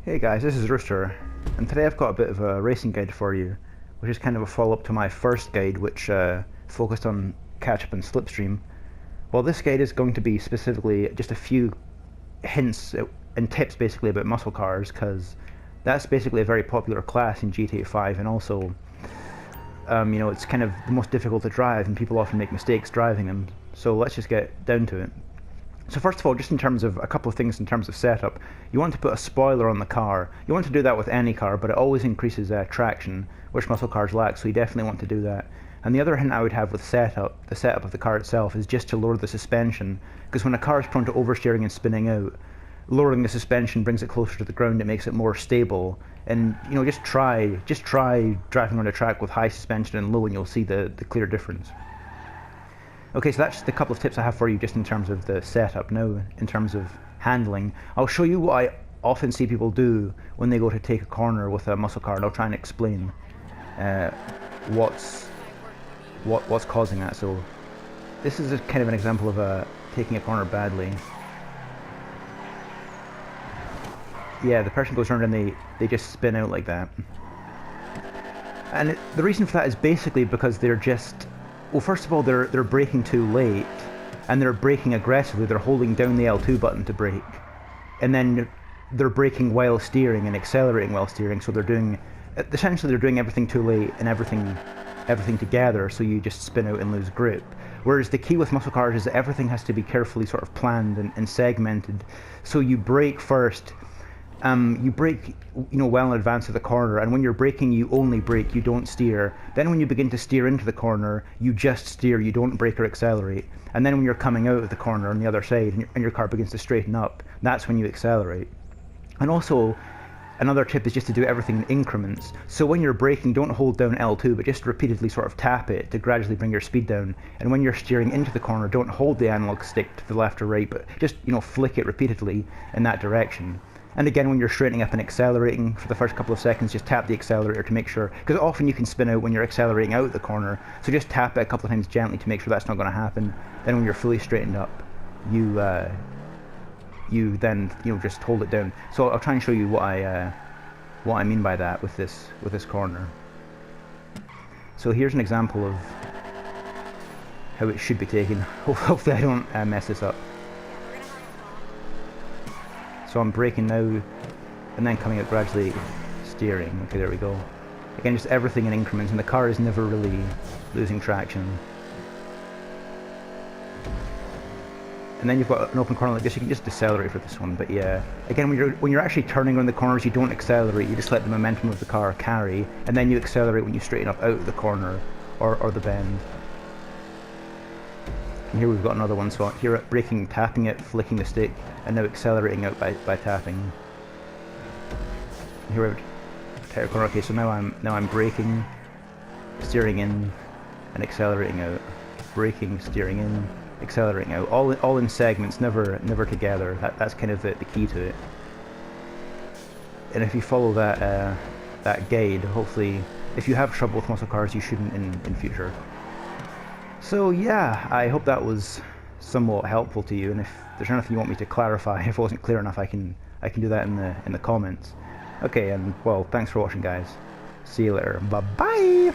Hey guys, this is Rooster, and today I've got a bit of a racing guide for you, which is kind of a follow-up to my first guide, which focused on catch-up and slipstream. Well, this guide is going to be specifically just a few hints and tips basically about muscle cars, because that's basically a very popular class in GTA 5, and also, it's kind of the most difficult to drive, and people often make mistakes driving them. So let's just get down to it. So first of all, just in terms of a couple of things in terms of setup, you want to put a spoiler on the car. You want to do that with any car, but it always increases traction, which muscle cars lack, so you definitely want to do that. And the other hint I would have with the setup of the car itself, is just to lower the suspension, because when a car is prone to oversteering and spinning out, lowering the suspension brings it closer to the ground, it makes it more stable. And just try driving on a track with high suspension and low, and you'll see the clear difference. Okay, so that's the couple of tips I have for you just in terms of the setup. Now, in terms of handling, I'll show you what I often see people do when they go to take a corner with a muscle car, and I'll try and explain what's causing that. So this is kind of an example of taking a corner badly. Yeah, the person goes around and they just spin out like that. And the reason for that is basically because they're just... Well, first of all, they're braking too late, and they're braking aggressively. They're holding down the L2 button to brake, and then they're braking while steering and accelerating while steering. So essentially they're doing everything too late and everything together. So you just spin out and lose grip. Whereas the key with muscle cars is that everything has to be carefully sort of planned and segmented. So you brake first. You brake, well in advance of the corner, and when you're braking, you only brake, you don't steer. Then when you begin to steer into the corner, you just steer, you don't brake or accelerate. And then when you're coming out of the corner on the other side, and your car begins to straighten up, that's when you accelerate. And also, another tip is just to do everything in increments. So when you're braking, don't hold down L2, but just repeatedly sort of tap it to gradually bring your speed down. And when you're steering into the corner, don't hold the analog stick to the left or right, but just, flick it repeatedly in that direction. And again, when you're straightening up and accelerating for the first couple of seconds, just tap the accelerator to make sure, because often you can spin out when you're accelerating out the corner, so just tap it a couple of times gently to make sure that's not going to happen. Then when you're fully straightened up, you then just hold it down. So I'll try and show you what I mean by that with this corner. So here's an example of how it should be taken. Hopefully I don't mess this up. So I'm braking now, and then coming out gradually, steering. Okay, there we go. Again, just everything in increments, and the car is never really losing traction. And then you've got an open corner like this, you can just decelerate for this one, but yeah. Again, when you're actually turning around the corners, you don't accelerate, you just let the momentum of the car carry, and then you accelerate when you straighten up out of the corner, or the bend. And here we've got another one, so here braking, tapping it, flicking the stick, and now accelerating out by tapping. And here we're tire corner. Okay, so now I'm braking, steering in, and accelerating out. Braking, steering in, accelerating out. All in segments, never together. That's kind of the key to it. And if you follow that guide, hopefully, if you have trouble with muscle cars, you shouldn't in future. So yeah, I hope that was somewhat helpful to you, and if there's anything you want me to clarify, if it wasn't clear enough, I can do that in the comments. Okay, and well, thanks for watching, guys. See you later. Bye bye.